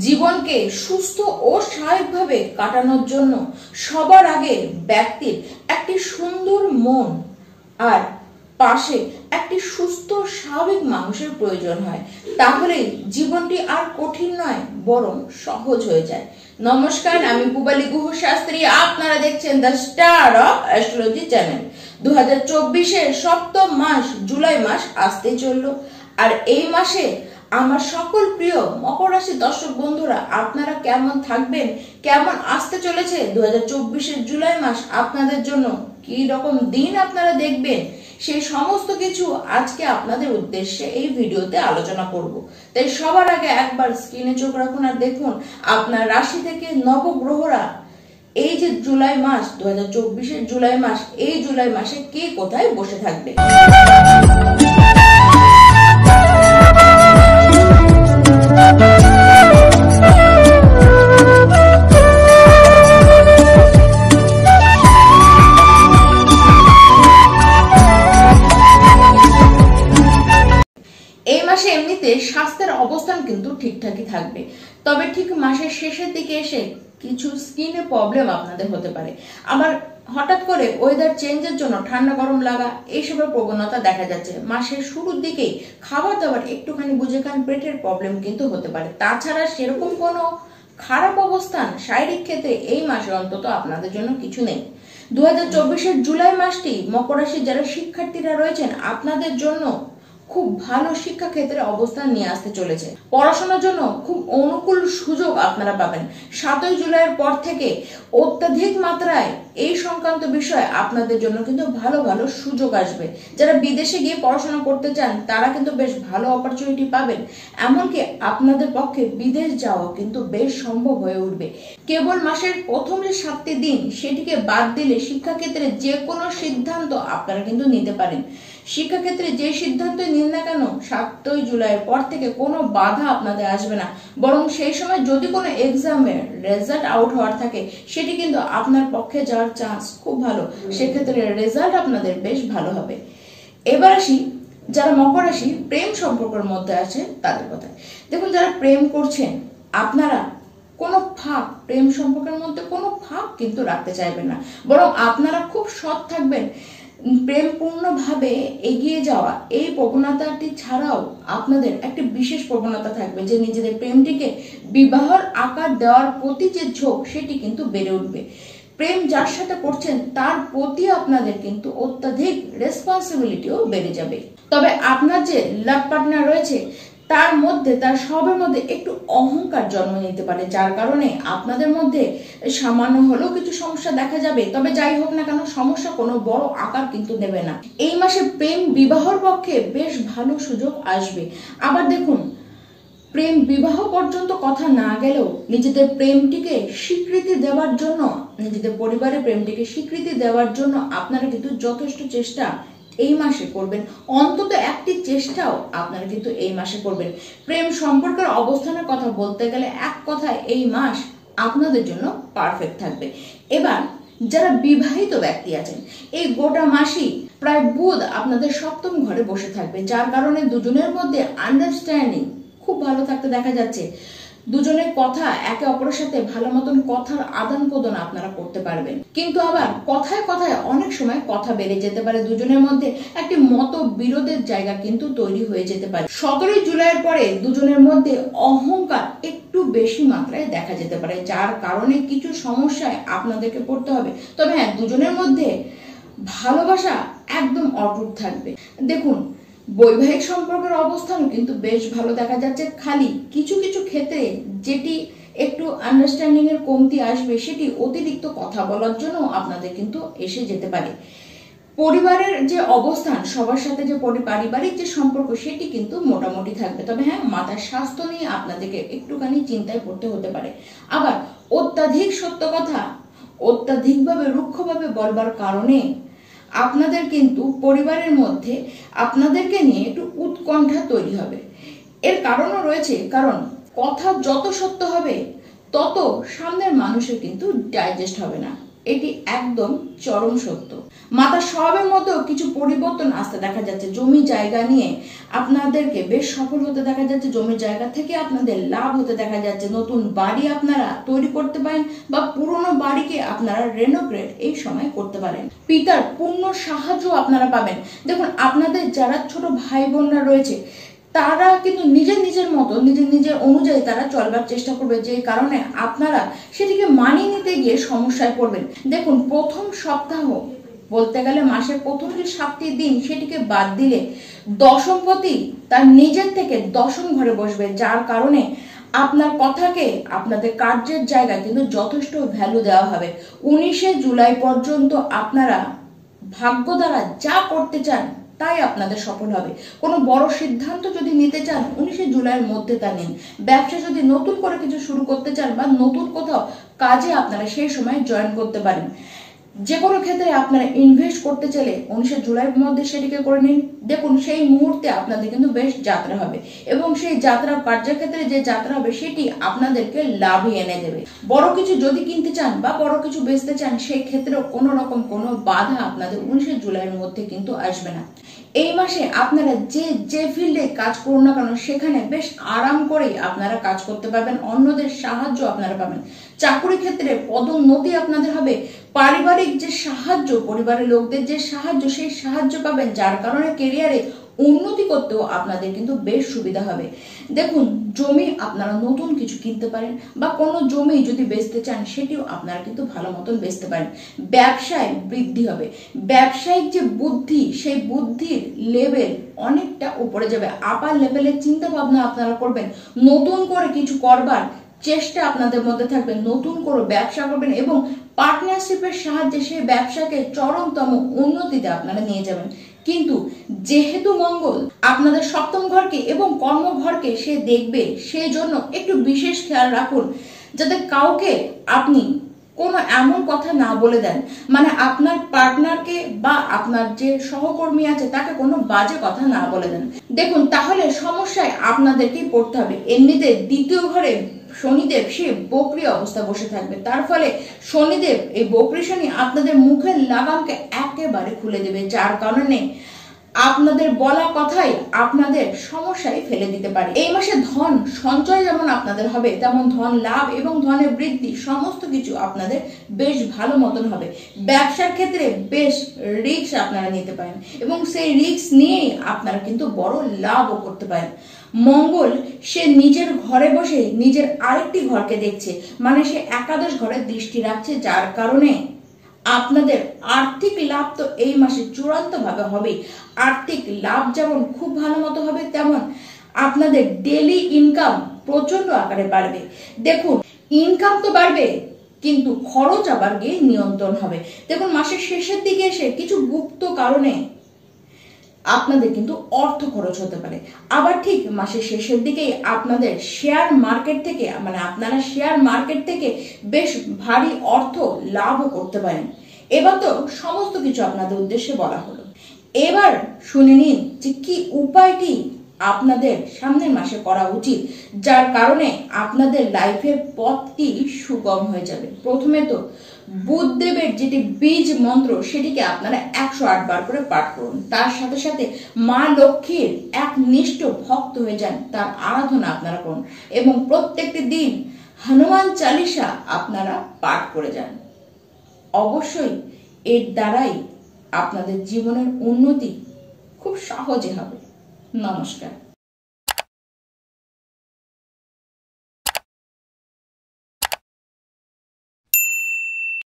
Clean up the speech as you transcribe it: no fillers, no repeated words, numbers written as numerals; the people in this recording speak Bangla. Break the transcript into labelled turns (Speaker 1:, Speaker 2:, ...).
Speaker 1: জীবনকে সুস্থ ও স্বাভাবিকভাবে কাটানোর জন্য সবার আগে ব্যক্তির একটি সুন্দর মন আর পাশে একটি সুস্থ স্বাভাবিক মানুষের প্রয়োজন হয়। তাহলেই জীবনটি আর কঠিন নয়, বরং সহজ হয়ে যায়। নমস্কার, আমি পূবালী গুহ শাস্ত্রী। আপনারা দেখছেন the star of astrology channel. 2024-এর সপ্তম মাস জুলাই মাস আসতে চললো, আর এই মাসে আমার সকল প্রিয় মকর রাশি দর্শক বন্ধুরা, আপনারা কেমন থাকবেন, কেমন আসতে চলেছে 2024-এর জুলাই মাস, আপনাদের জন্য কি রকম দিন আপনারা দেখবেন, সেই সমস্ত কিছু আজকে আপনাদের উদ্দেশ্যে এই ভিডিওতে আলোচনা করব। তাই সবার আগে একবার স্ক্রিনে চোখ রাখুন আর দেখুন আপনার রাশি থেকে নবগ্রহরা এই যে জুলাই মাস 2024-এর জুলাই মাস, এই জুলাই মাসে কে কোথায় বসে থাকবে। এই মাসে এমনিতে স্বাস্থ্যের অবস্থান কিন্তু ঠিকঠাকই থাকবে, তবে ঠিক মাসের শেষের দিকে এসে কিছু স্কিনে প্রবলেম আপনাদের হতে পারে। আবার হঠাৎ করে ওয়েদার চেঞ্জের জন্য ঠান্ডা গরম লাগা এইসবের প্রবণতা দেখা যাচ্ছে। মাসের শুরুর দিকেই খাবার দাবার একটুখানি বুঝে খান, পেটের প্রবলেম কিন্তু হতে পারে। তাছাড়া সেরকম কোনো খারাপ অবস্থান শারীরিক ক্ষেত্রে এই মাসে অন্তত আপনাদের জন্য কিছু নেই। 2024-এর জুলাই মাসটি মকর রাশির যারা শিক্ষার্থীরা রয়েছেন আপনাদের জন্য খুব ভালো শিক্ষা ক্ষেত্রে অবস্থান নিয়ে আসতে চলেছে। পড়াশোনার জন্য খুব অনুকূল সুযোগ আপনারা পাবেন। 7ই জুলাইয়ের পর থেকে অত্যাধিক মাত্রায় এই সংক্রান্ত বিষয়ে আপনাদের জন্য কিন্তু ভালো ভালো সুযোগ আসবে। যারা বিদেশে গিয়ে পড়াশোনা করতে চান তারা কিন্তু বেশ ভালো অপরচুনিটি পাবেন। এমনকি আপনাদের পক্ষে বিদেশ যাওয়া কিন্তু বেশ সম্ভব হয়ে উঠবে। কেবল মাসের প্রথম যে 7টি দিন সেটিকে বাদ দিলে শিক্ষাক্ষেত্রে যে কোনো সিদ্ধান্ত আপনারা কিন্তু নিতে পারেন। শিক্ষাক্ষেত্রে যে সিদ্ধান্ত নিন না কেন 7ই জুলাইয়ের পর থেকে কোনো বাধা আপনাদের আসবে না, বরং সেই সময় যদি কোনো এক্সামের রেজাল্ট আউট হওয়ার থাকে সেটি কিন্তু আপনার পক্ষে যাওয়ার চান্স খুব ভালো। সেক্ষেত্রে রেজাল্ট আপনাদের বেশ ভালো হবে। এবার আসি যারা মকর রাশি প্রেম সম্পর্কের মধ্যে আছে তাদের কথায়। দেখুন, যারা প্রেম করছেন আপনারা কোনো ফাঁক, প্রেম সম্পর্কের মধ্যে কোনো ফাঁক কিন্তু রাখতে চাইবেন না, বরং আপনারা খুব সৎ থাকবেন। প্রেমপূর্ণভাবে এগিয়ে যাওয়া এই প্রবণতাটি ছাড়াও আপনাদের একটি বিশেষ প্রবণতা থাকবে যে নিজেদের প্রেমটিকে বিবাহর আকার দেওয়ার প্রতি যে ঝোঁক সেটি কিন্তু বেড়ে উঠবে। প্রেম যার সাথে করছেন তার প্রতি আপনাদের কিন্তু অত্যাধিক রেসপন্সিবিলিটিও বেড়ে যাবে। তবে আপনার যে লাভ পার্টনার রয়েছে তার মধ্যে, তার সবের মধ্যে একটু অহংকার জন্ম নিতে পারে, যার কারণে আপনাদের মধ্যে সামান্য হলেও কিছু সমস্যা দেখা যাবে। তবে যাই হোক না কেন, সমস্যা কোনো বড় আকার কিন্তু নেবে না। এই মাসে প্রেম বিবাহর পক্ষে বেশ ভালো সুযোগ আসবে। আবার দেখুন, প্রেম বিবাহ পর্যন্ত কথা না গেলেও নিজেদের প্রেমটিকে স্বীকৃতি দেওয়ার জন্য, নিজেদের পরিবারের প্রেমটিকে স্বীকৃতি দেওয়ার জন্য আপনারা কিন্তু যথেষ্ট চেষ্টা এই মাসে করবেন। অন্তত একটি চেষ্টাও আপনারা কিন্তু এই মাসে করবেন। প্রেম সম্পর্কের অবস্থানের কথা বলতে গেলে এক কথায় এই মাস আপনাদের জন্য পারফেক্ট থাকবে। এবার যারা বিবাহিত ব্যক্তি আছেন, এই গোটা মাসই প্রায় বুধ আপনাদের সপ্তম ঘরে বসে থাকবে, যার কারণে দুজনের মধ্যে আন্ডারস্ট্যান্ডিং খুব ভালো থাকতে দেখা যাচ্ছে। দুজনের কথা একে অপরের সাথে ভালো মতন কথার আদান প্রদান আপনারা করতে পারবেন। কিন্তু আবার কথায় কথায় অনেক সময় কথা বেড়ে যেতে পারে, দুজনের মধ্যে একটি মতবিরোধের জায়গা কিন্তু তৈরি হয়ে যেতে পারে। 17ই জুলাইয়ের পরে দুজনের মধ্যে অহংকার একটু বেশি মাত্রায় দেখা যেতে পারে, যার কারণে কিছু সমস্যায় আপনাদেরকে পড়তে হবে। তবে হ্যাঁ, দুজনের মধ্যে ভালোবাসা একদম অটুট থাকবে। দেখুন, বৈবাহিক সম্পর্কের অবস্থান কিন্তু বেশ ভালো দেখা যাচ্ছে। খালি কিছু কিছু ক্ষেত্রে যেটি একটু আন্ডারস্ট্যান্ডিং এর কমতি আসবে, সেটি অতিরিক্ত কথা বলার জন্য আপনাদের কিন্তু এসে যেতে পারে। পরিবারের যে অবস্থান, সবার সাথে যে পারিবারিক যে সম্পর্ক সেটি কিন্তু মোটামুটি থাকবে। তবে হ্যাঁ, মাথার স্বাস্থ্য নিয়ে আপনাদেরকে একটুখানি চিন্তায় পড়তে হতে পারে। আবার অত্যাধিক সত্য কথা অত্যাধিকভাবে রুক্ষভাবে বলবার কারণে আপনাদের কিন্তু পরিবারের মধ্যে আপনাদেরকে নিয়ে একটু উৎকণ্ঠা তৈরি হবে। এর কারণও রয়েছে, কারণ কথা যত সত্য হবে তত সামনের মানুষের কিন্তু ডাইজেস্ট হবে না। এটি একদম চরম সত্য। মাতার স্বভাবের মধ্যেও কিছু পরিবর্তন আসতে দেখা যাচ্ছে। জমি জায়গা নিয়ে আপনাদেরকে বেশ সফল হতে দেখা যাচ্ছে, জমি জায়গা থেকে আপনাদের লাভ হতে দেখা যাচ্ছে, নতুন বাড়ি আপনারা তৈরি করতে পারেন বা পুরনো বাড়িকে আপনারা রেনোভেট এই সময় করতে পারেন। পিতার পূর্ণ সাহায্য আপনারা পাবেন। দেখুন, আপনাদের যারা ছোট ভাই বোনরা রয়েছে তারা কিন্তু নিজের নিজের মতো নিজের অনুযায়ী তারা চলবার চেষ্টা করবে, যে কারণে আপনারা সেটিকে মানিয়ে নিতে গিয়ে সমস্যায় পড়বেন। দেখুন, প্রথম সপ্তাহ বলতে গেলে মাসের প্রথম যে 7টি দিন সেটিকে বাদ দিলে দশমপতি তার নিজের থেকে দশম ঘরে বসবে, যার কারণে আপনার কথাকে আপনাদের কার্যের জায়গায় কিন্তু যথেষ্ট ভ্যালু দেওয়া হবে। 19শে জুলাই পর্যন্ত আপনারা ভাগ্য দ্বারা যা করতে চান তাই আপনাদের সফল হবে। কোনো বড় সিদ্ধান্ত যদি নিতে চান 19শে জুলাইয়ের মধ্যে তা নিন। ব্যবসা যদি নতুন করে কিছু শুরু করতে চান বা নতুন কোথাও কাজে আপনারা সেই সময় জয়েন করতে পারেন। যে কোনো ক্ষেত্রে আপনারা ইনভেস্ট করতে চাইলে 19শে জুলাইয়ের মধ্যে সেটিকে করে নিন। দেখুন, সেই মুহূর্তে আপনাদের কিন্তু বেশ যাত্রা হবে এবং সেই যাত্রা কার্যক্ষেত্রে যে যাত্রা হবে সেটি আপনাদেরকে লাভই এনে দেবে। বড় কিছু যদি কিনতে চান বা বড় কিছু বেচতে চান সেই ক্ষেত্রেও কোনো রকম কোনো বাধা আপনাদের 19শে জুলাইয়ের মধ্যে কিন্তু আসবে না। এই মাসে আপনারা যে ফিল্ডে কাজ করুন না কেন সেখানে বেশ আরাম করে আপনারা কাজ করতে পারবেন, অন্যদের সাহায্য আপনারা পাবেন। চাকরি ক্ষেত্রে পদোন্নতি আপনাদের হবে, পারিবারিক যে সাহায্য, পরিবারের লোকদের যে সাহায্য সেই সাহায্য পাবেন, যার কারণে কেরিয়ারে উন্নতি করতেও আপনাদের কিন্তু বেশ সুবিধা হবে। দেখুন, জমি আপনারা নতুন কিছু কিনতে পারেন বা কোনো জমি যদি বেচতে চান সেটিও আপনারা কিন্তু ভালো মতন বেচতে পারেন। ব্যবসায় বৃদ্ধি হবে, ব্যবসায়িক যে বুদ্ধি সেই বুদ্ধির লেভেল অনেকটা উপরে যাবে, আপার লেভেলের চিন্তা ভাবনা আপনারা করবেন, নতুন করে কিছু করবার চেষ্টা আপনাদের মধ্যে থাকবে, নতুন করে ব্যবসা করবেন এবং পার্টনারশিপের সাহায্যে সেই ব্যবসাকে চরমতম উন্নতিতে আপনারা নিয়ে যাবেন। কিন্তু যেহেতু মঙ্গল আপনাদের সপ্তম ঘরকে এবং কর্মঘরকে সে দেখবে, সেই জন্য একটু বিশেষ খেয়াল রাখুন যাতে কাউকে আপনি কোনো এমন কথা না বলে দেন, মানে আপনার পার্টনারকে বা আপনার যে সহকর্মী আছে তাকে কোনো বাজে কথা না বলে দেন। দেখুন, তাহলে সমস্যায় আপনাদেরকেই পড়তে হবে। এমনিতে দ্বিতীয় ঘরে শনিদেব সে বকরি অবস্থা বসে থাকবে, তার ফলে শনিদেব এই বকরি শনি আপনাদের মুখের লাগামকে একেবারে খুলে দেবে, যার কারণে আপনাদের বলা কথাই আপনাদের সমস্যায় ফেলে দিতে পারে। এই মাসে ধন সঞ্চয় যেমন আপনাদের হবে, তেমন ধন লাভ এবং ধনের বৃদ্ধি সমস্ত কিছু আপনাদের বেশ ভালো মতন হবে। ব্যবসার ক্ষেত্রে বেশ রিস্ক আপনারা নিতে পারেন এবং সেই রিস্ক নিয়েই আপনারা কিন্তু বড় লাভও করতে পারেন। মঙ্গল সে নিজের ঘরে বসে নিজের আরেকটি ঘরকে দেখছে, মানে সে একাদশ ঘরে দৃষ্টি রাখছে, যার কারণে আপনাদের আর্থিক লাভ তো এই মাসে চূড়ান্ত ভাবে হবে। আর্থিক লাভ যেমন খুব ভালো মতো হবে, তেমন আপনাদের ডেইলি ইনকাম প্রচন্ড আকারে বাড়বে। দেখুন, ইনকাম তো বাড়বে কিন্তু খরচ আবার গিয়ে নিয়ন্ত্রণ হবে। দেখুন, মাসের শেষের দিকে এসে কিছু গুপ্ত কারণে আপনাদের কিন্তু অর্থ খরচ হতে পারে, আবার ঠিক মাসের শেষের দিকেই আপনাদের শেয়ার মার্কেট থেকে, মানে আপনারা শেয়ার মার্কেট থেকে বেশ ভারী অর্থ লাভও করতে পারেন। এবার তো সমস্ত কিছু আপনাদের উদ্দেশ্যে বলা হলো, এবার শুনে নিন যে কি উপায়টি আপনাদের সামনের মাসে করা উচিত, যার কারণে আপনাদের লাইফের পথটি সুগম হয়ে যাবে। প্রথমে তো বুধদেবের যেটি বীজ মন্ত্র সেটিকে আপনারা 108 বার করে পাঠ করুন, তার সাথে সাথে মা লক্ষ্মীর একনিষ্ঠ ভক্ত হয়ে যান, তার আরাধনা আপনারা করুন এবং প্রত্যেকটি দিন হনুমান চালিসা আপনারা পাঠ করে যান। অবশ্যই এর দ্বারাই আপনাদের জীবনের উন্নতি খুব সহজে হবে। নমস্কার।